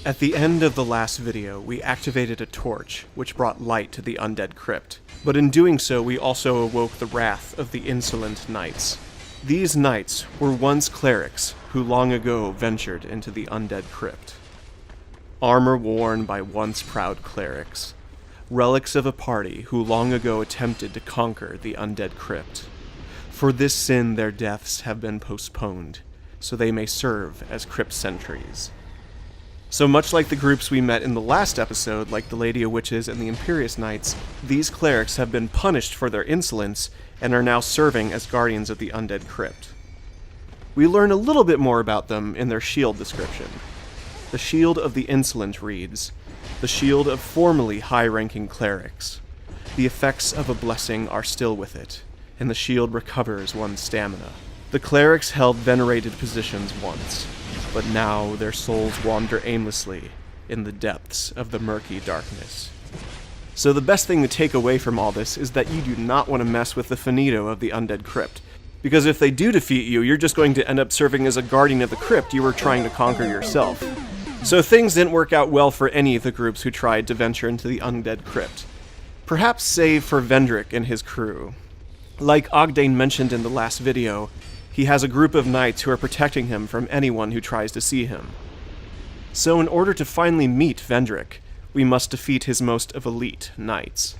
At the end of the last video, we activated a torch, which brought light to the Undead Crypt. But in doing so, we also awoke the wrath of the insolent knights. These knights were once clerics who long ago ventured into the Undead Crypt. Armor worn by once proud clerics, relics of a party who long ago attempted to conquer the Undead Crypt. For this sin their deaths have been postponed, so they may serve as crypt sentries. So much like the groups we met in the last episode, like the Lady of Witches and the Imperious Knights, these clerics have been punished for their insolence and are now serving as guardians of the Undead Crypt. We learn a little bit more about them in their shield description. The Shield of the Insolent reads, "The shield of formerly high-ranking clerics. The effects of a blessing are still with it, and the shield recovers one's stamina. The clerics held venerated positions once, but now their souls wander aimlessly in the depths of the murky darkness." So the best thing to take away from all this is that you do not want to mess with the finito of the Undead Crypt, because if they do defeat you, you're just going to end up serving as a guardian of the crypt you were trying to conquer yourself. So things didn't work out well for any of the groups who tried to venture into the Undead Crypt. Perhaps save for Vendrick and his crew. Like Ogdane mentioned in the last video, he has a group of knights who are protecting him from anyone who tries to see him. So in order to finally meet Vendrick, we must defeat his most of elite knights.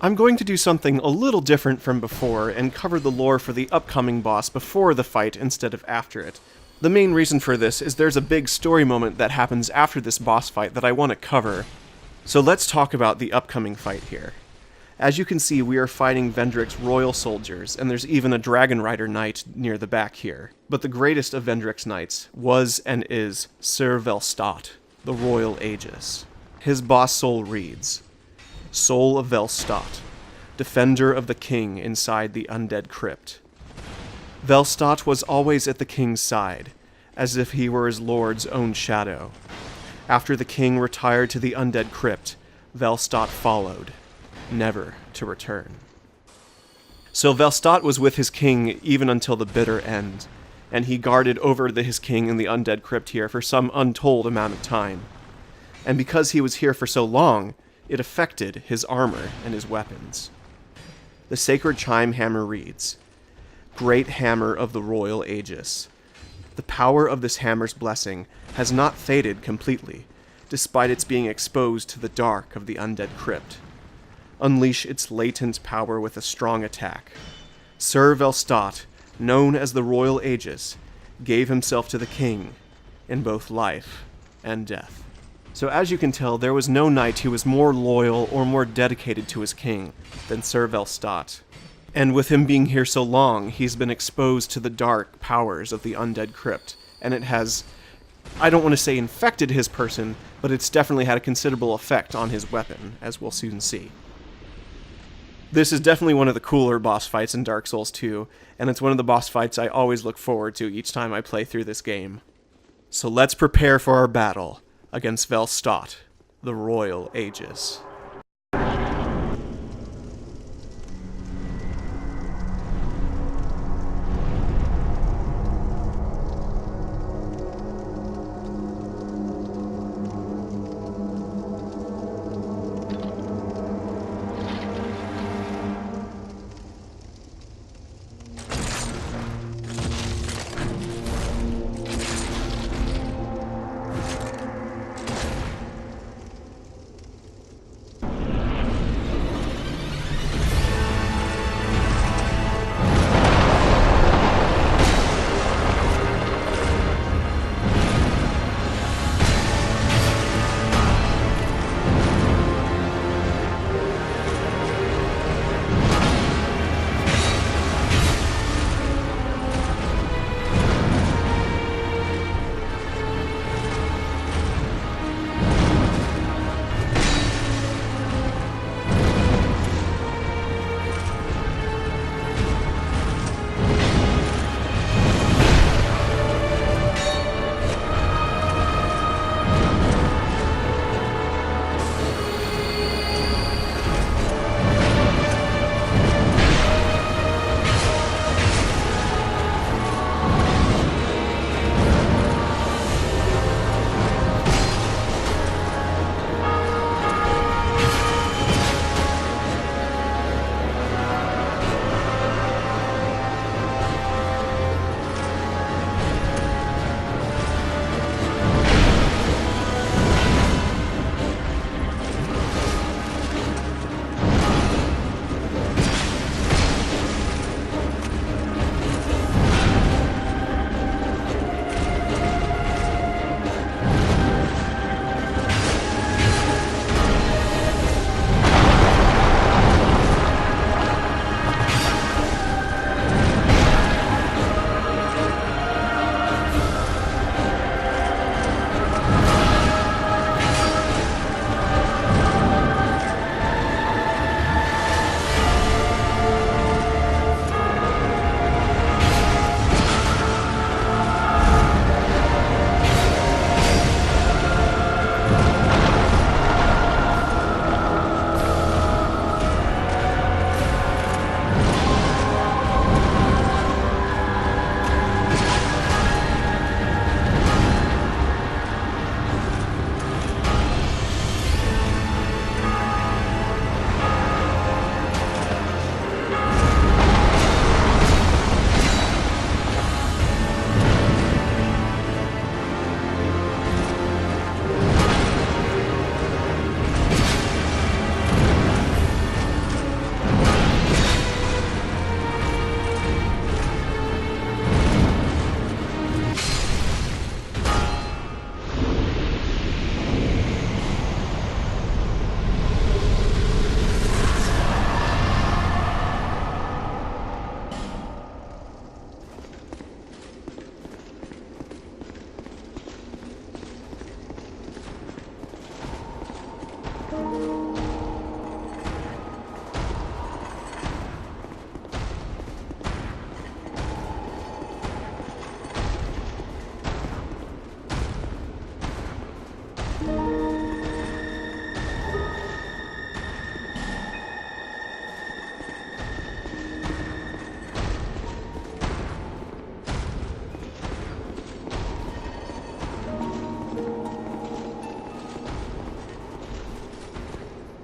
I'm going to do something a little different from before and cover the lore for the upcoming boss before the fight instead of after it. The main reason for this is there's a big story moment that happens after this boss fight that I want to cover. So let's talk about the upcoming fight here. As you can see, we are fighting Vendrick's royal soldiers, and there's even a Dragon Rider knight near the back here. But the greatest of Vendrick's knights was and is Sir Velstadt. the Royal Aegis. His boss soul reads, Soul of Velstadt, defender of the king inside the Undead Crypt. Velstadt was always at the king's side, as if he were his lord's own shadow. After the king retired to the Undead Crypt, Velstadt followed, never to return. So Velstadt was with his king even until the bitter end, and he guarded over his king in the Undead Crypt here for some untold amount of time. And because he was here for so long, it affected his armor and his weapons. The sacred chime hammer reads, Great hammer of the Royal Aegis. The power of this hammer's blessing has not faded completely, despite its being exposed to the dark of the Undead Crypt. Unleash its latent power with a strong attack. Sir Velstadt, known as the Royal Aegis, gave himself to the king in both life and death. So as you can tell, there was no knight who was more loyal or more dedicated to his king than Sir Velstadt. And with him being here so long, he's been exposed to the dark powers of the Undead Crypt, and it has, I don't want to say infected his person, but it's definitely had a considerable effect on his weapon, as we'll soon see. This is definitely one of the cooler boss fights in Dark Souls 2, and it's one of the boss fights I always look forward to each time I play through this game. So let's prepare for our battle against Velstadt, the Royal Aegis.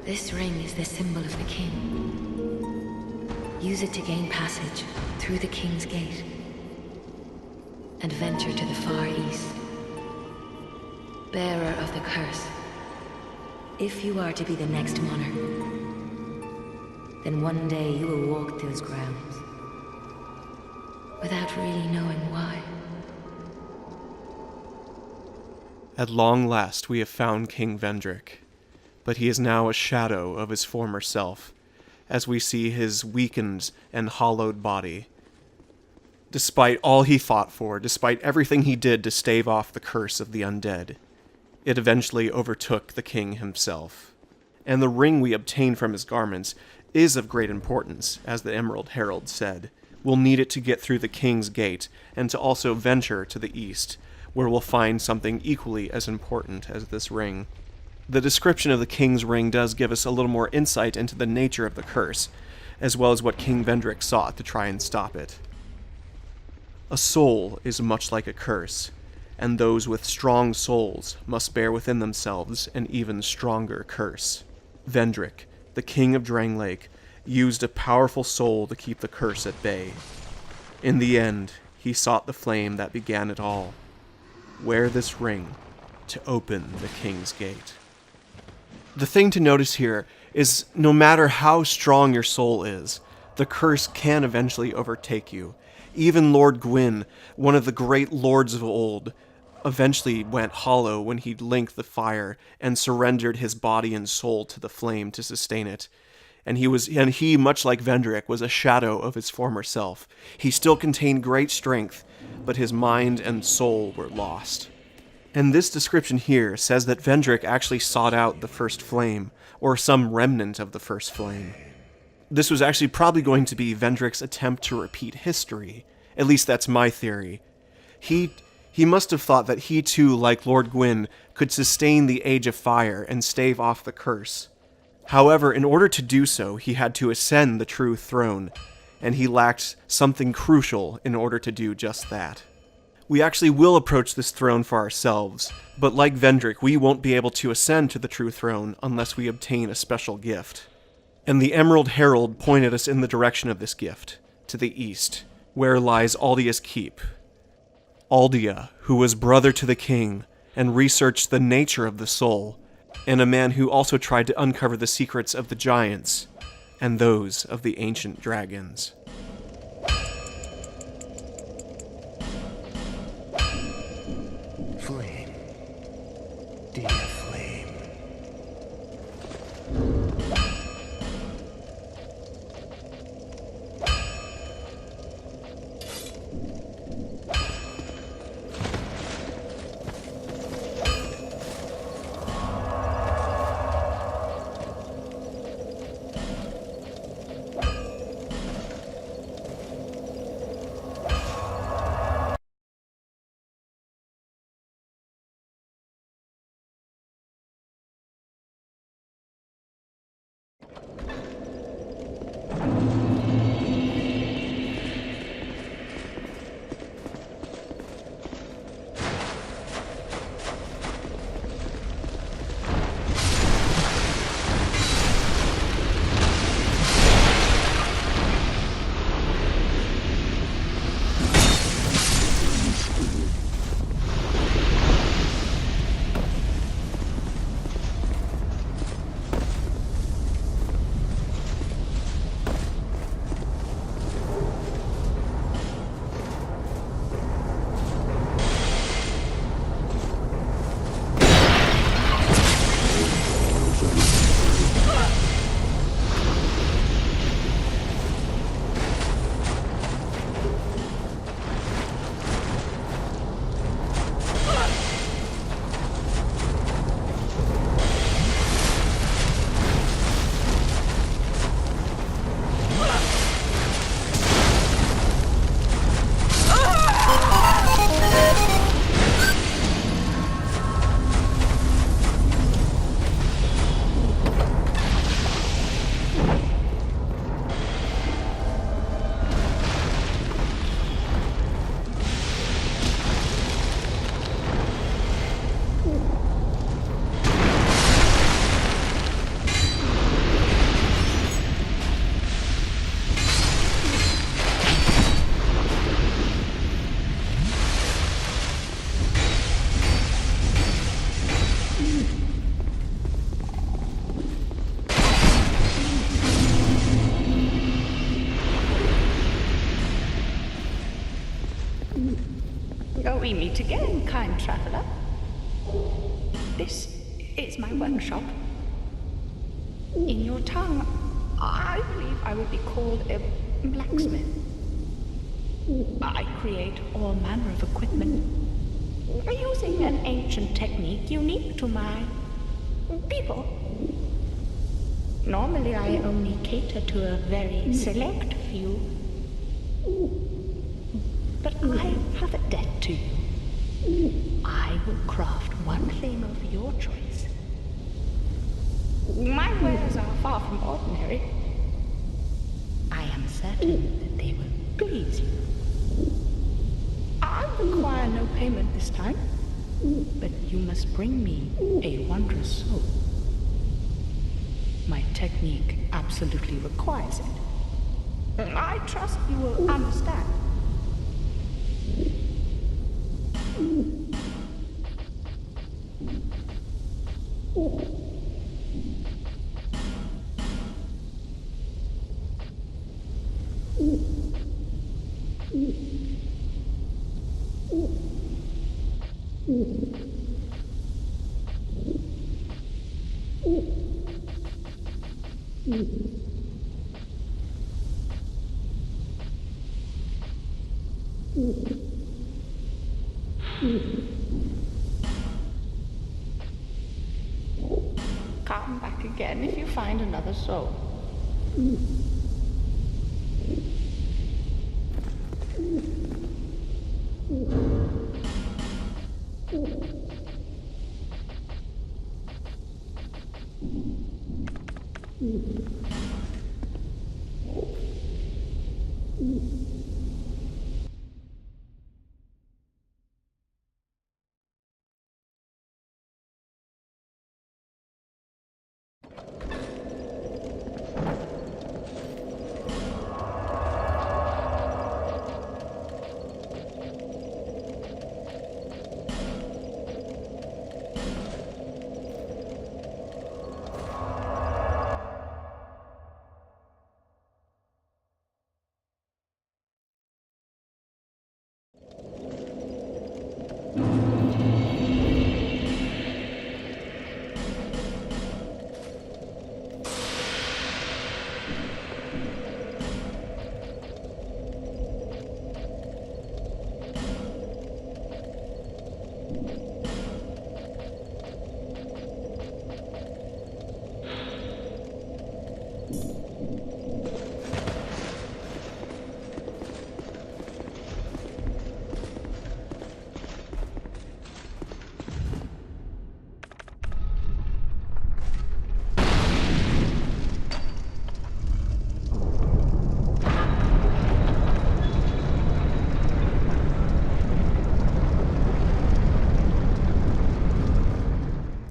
This ring is the symbol of the king. Use it to gain passage through the king's gate and venture to the far east. Bearer of the curse, if you are to be the next monarch, then one day you will walk those grounds without really knowing why. At long last we have found King Vendrick, but he is now a shadow of his former self, as we see his weakened and hollowed body. Despite all he fought for, despite everything he did to stave off the curse of the undead, it eventually overtook the king himself. And the ring we obtain from his garments is of great importance, as the Emerald Herald said. We'll need it to get through the king's gate, and to also venture to the east, where we'll find something equally as important as this ring. The description of the king's ring does give us a little more insight into the nature of the curse, as well as what King Vendrick sought to try and stop it. A soul is much like a curse, and those with strong souls must bear within themselves an even stronger curse. Vendrick, the king of Drangleic, used a powerful soul to keep the curse at bay. In the end, he sought the flame that began it all. Wear this ring to open the king's gate. The thing to notice here is no matter how strong your soul is, the curse can eventually overtake you. Even Lord Gwyn, one of the great lords of old, eventually went hollow when he linked the fire and surrendered his body and soul to the flame to sustain it. And he, much like Vendrick, was a shadow of his former self. He still contained great strength, but his mind and soul were lost. And this description here says that Vendrick actually sought out the first flame, or some remnant of the first flame. This was actually probably going to be Vendrick's attempt to repeat history. At least that's my theory. He must have thought that he too, like Lord Gwyn, could sustain the Age of Fire and stave off the curse. However, in order to do so, he had to ascend the true throne, and he lacked something crucial in order to do just that. We actually will approach this throne for ourselves, but like Vendrick, we won't be able to ascend to the true throne unless we obtain a special gift. And the Emerald Herald pointed us in the direction of this gift, to the east, where lies Aldia's keep. Aldia, who was brother to the king, and researched the nature of the soul, and a man who also tried to uncover the secrets of the giants, and those of the ancient dragons. Flame. Dear We meet again, kind traveler. This is my workshop. In your tongue, I believe I would be called a blacksmith. I create all manner of equipment, using an ancient technique unique to my people. Normally, I only cater to a very select few. But I have a debt to you. I will craft one thing of your choice. My wares are far from ordinary. I am certain that they will please you. I require no payment this time, but you must bring me a wondrous soul. My technique absolutely requires it. I trust you will understand. Come back again if you find another soul.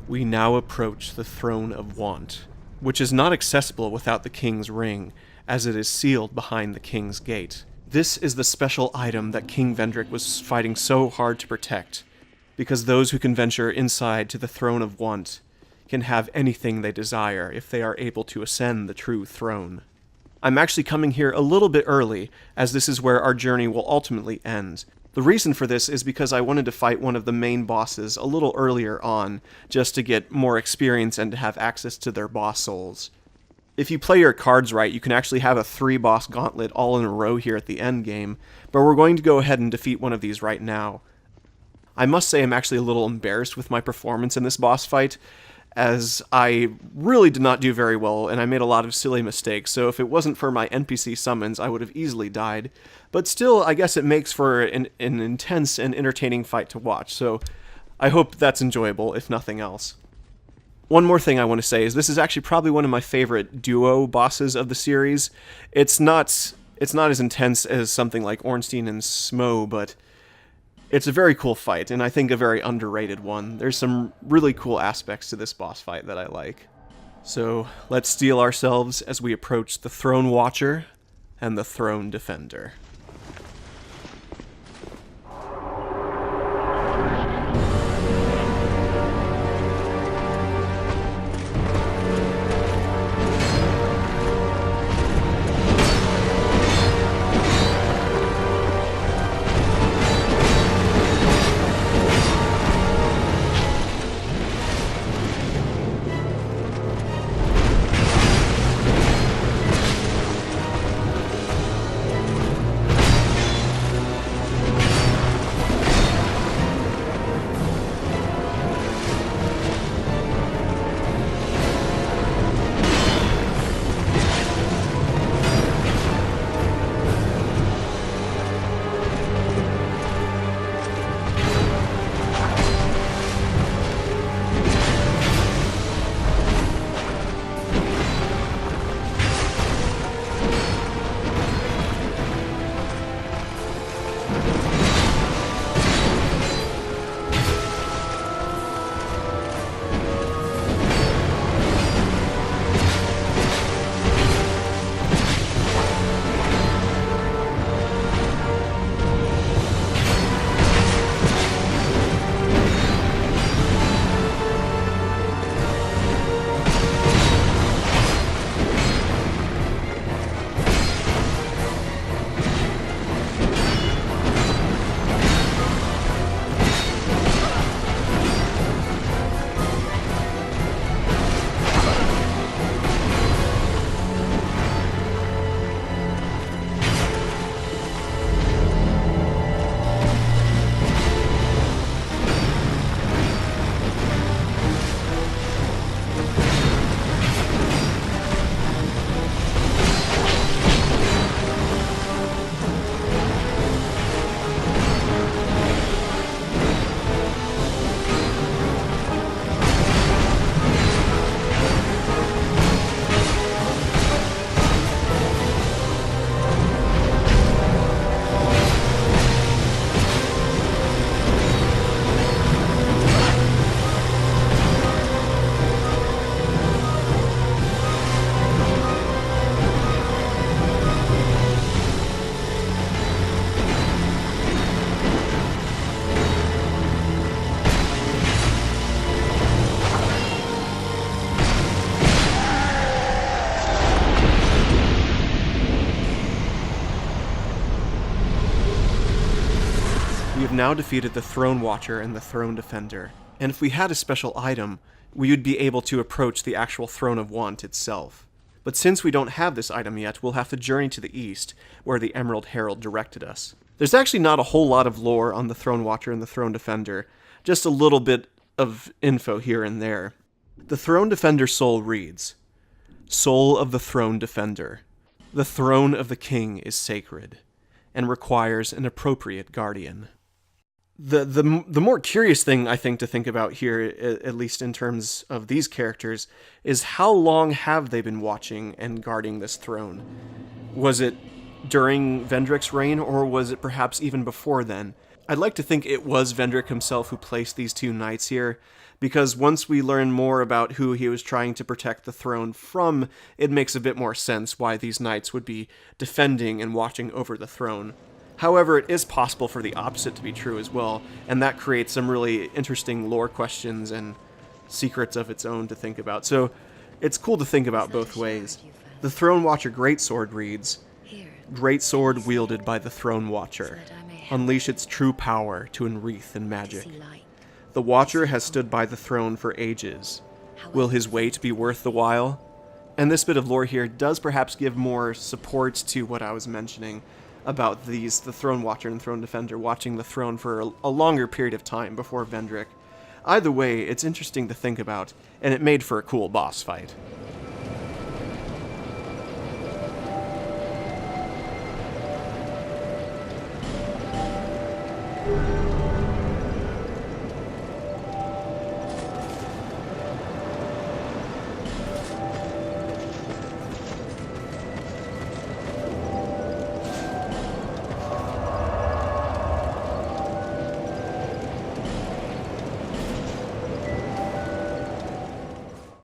We now approach the Throne of Want, which is not accessible without the King's Ring, as it is sealed behind the King's Gate. This is the special item that King Vendrick was fighting so hard to protect, because those who can venture inside to the Throne of Want can have anything they desire if they are able to ascend the true throne. I'm actually coming here a little bit early, as this is where our journey will ultimately end. The reason for this is because I wanted to fight one of the main bosses a little earlier on, just to get more experience and to have access to their boss souls. If you play your cards right, you can actually have a 3-boss gauntlet all in a row here at the end game, but we're going to go ahead and defeat one of these right now. I must say I'm actually a little embarrassed with my performance in this boss fight, as I really did not do very well, and I made a lot of silly mistakes, so if it wasn't for my NPC summons, I would have easily died. But still, I guess it makes for an intense and entertaining fight to watch, so I hope that's enjoyable, if nothing else. One more thing I want to say is this is actually probably one of my favorite duo bosses of the series. It's not as intense as something like Ornstein and Smo, but it's a very cool fight, and I think a very underrated one. There's some really cool aspects to this boss fight that I like. So, let's steel ourselves as we approach the Throne Watcher and the Throne Defender. now defeated the Throne Watcher and the Throne Defender, and if we had a special item, we would be able to approach the actual Throne of Want itself. But since we don't have this item yet, we'll have to journey to the east, where the Emerald Herald directed us. There's actually not a whole lot of lore on the Throne Watcher and the Throne Defender, just a little bit of info here and there. The Throne Defender soul reads, "Soul of the Throne Defender, the throne of the king is sacred, and requires an appropriate guardian." The more curious thing, I think, to think about here, at least in terms of these characters, is how long have they been watching and guarding this throne? Was it during Vendrick's reign, or was it perhaps even before then? I'd like to think it was Vendrick himself who placed these two knights here, because once we learn more about who he was trying to protect the throne from, it makes a bit more sense why these knights would be defending and watching over the throne. However, it is possible for the opposite to be true as well, and that creates some really interesting lore questions and secrets of its own to think about. So it's cool to think about both ways. The Throne Watcher Greatsword reads, "Great sword wielded by the Throne Watcher. Unleash its true power to enwreath in magic. The Watcher has stood by the throne for ages. Will his weight be worth the while?" And this bit of lore here does perhaps give more support to what I was mentioning about the Throne Watcher and Throne Defender watching the throne for a longer period of time before Vendrick. Either way, it's interesting to think about, and it made for a cool boss fight.